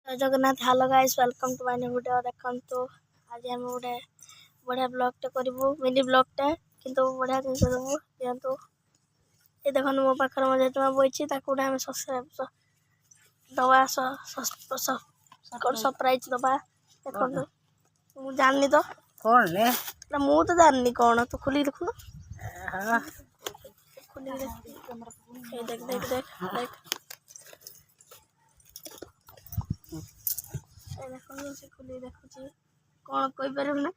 Jagannath hello guys welcome to my new video. देखंतु आज हम गोटे बढ़िया ब्लॉग टे करिवु मिनी ब्लॉग टे किंतु बढ़िया जिंस देबु दियंतु। ए देखन मो पाखर म जेतमा बइछि ताकू हम सब्सक्राइब दवा सरप्राइज दबा। देखंतु मु जाननी तो कौन ले ना मु तो जाननी कौन तो खुली देखु खुली देख देख देख देख देख देखो से खुली देखुची कौन कोई पर ना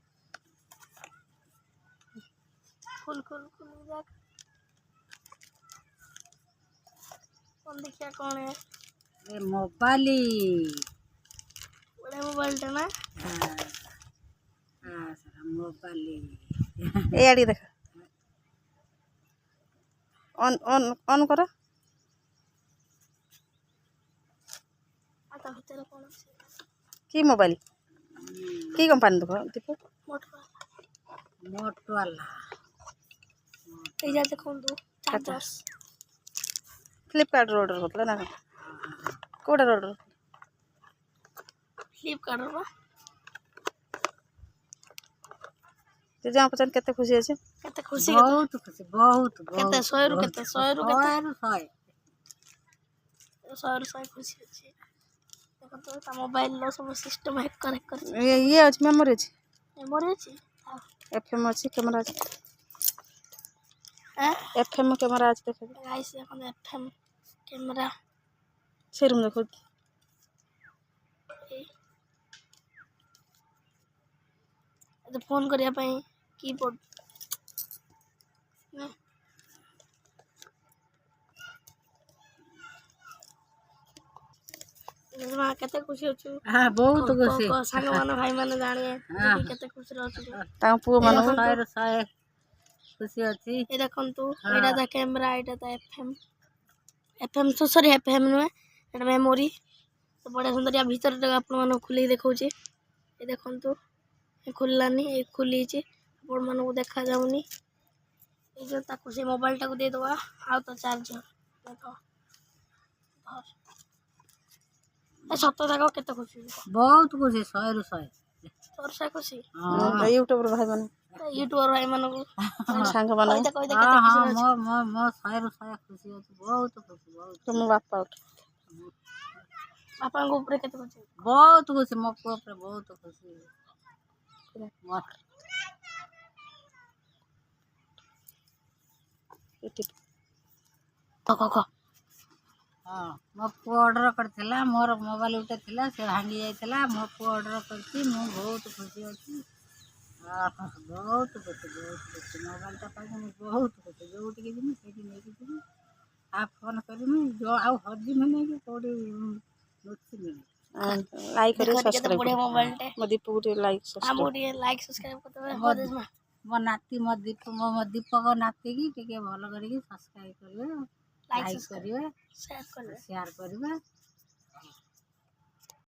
खुल खुल खुल देख कौन देखिया कौन है ये मोबाइल बड़ा मोबाइल टा ना हां सर मोबाइल ए आड़ी देख ऑन ऑन ऑन करो आता भीतर कौन আছে की मोबाइल की कंपनी देखो दीपू मोट वाला ए जा देखो दो चार्जर फ्लिपकार्ट ऑर्डर करला ना कोडा ऑर्डर फ्लिपकार्ट रो ते जा पछन केते खुशी अछि केते खुशी बहुत खुशी बहुत केते 100 रु केते 100 रु केते 100 100 खुशी अछि देखो तो ता मोबाइल लो सब सिस्टम हैक कर ये अछि मेमोरी अछि मेमोरी अछि एफएम अछि कैमरा अछि हैं एफएम कैमरा अछि देख गाइस देखो एफएम कैमरा से रूम देखो तो फोन करिया पई कीबोर्ड ने मां केते खुशी होछु हां बहुत खुशी संग मान भाई मान जानिए केते खुशी रहछु ता पु मन सारे खुशी अछि ए देखंतु एटा दा कैमरा एटा दा एफएम तो सॉरी एफएम नो एटा मेमोरी तो बड़ा सुंदर या भीतर जगह अपन मन खुली देखौची ए देखंतु ए खुल्लानी ए खुली छी अपन मन को देखा जाउनी ए जो ताकू से मोबाइल टा को दे दवा आ तो चार्जर देखो धर ए सत्तो देखो केते खुशी बहुत खुशी 100 रु 100 तोर से खुशी हां यूट्यूब रे भाई मन यूट्यूबर भाई मन को संग मन कोई केते खुशी हां मो 100 रु 100 खुशी अछि बहुत खुशी बहुत तुम बापा पापा को ऊपर केते खुशी बहुत खुशी मो को ऊपर बहुत खुशी को हां मो को ऑर्डर करथिला मोर मोबाइल उठे थिला से भांगी जाइथिला मो को ऑर्डर करती मो बहुत खुशी अछि बहुत खुशी मोबाइल ता पाई मो बहुत खुशी जो टिके दिन सेठी नै कि आप फोन करिमी जो आ हजी मने कि कोडी नोची मिली लाइक करियो केते सब्सक्राइब बढ़िया मोबाइल टे मोदी पूरे लाइक हम ओडी लाइक सब्सक्राइब करते हो देसमा मो नाती मो दीपक नाती की टिके भलो करी सब्सक्राइब करिवे लाइक करिवे शेयर करबे शेयर करिवे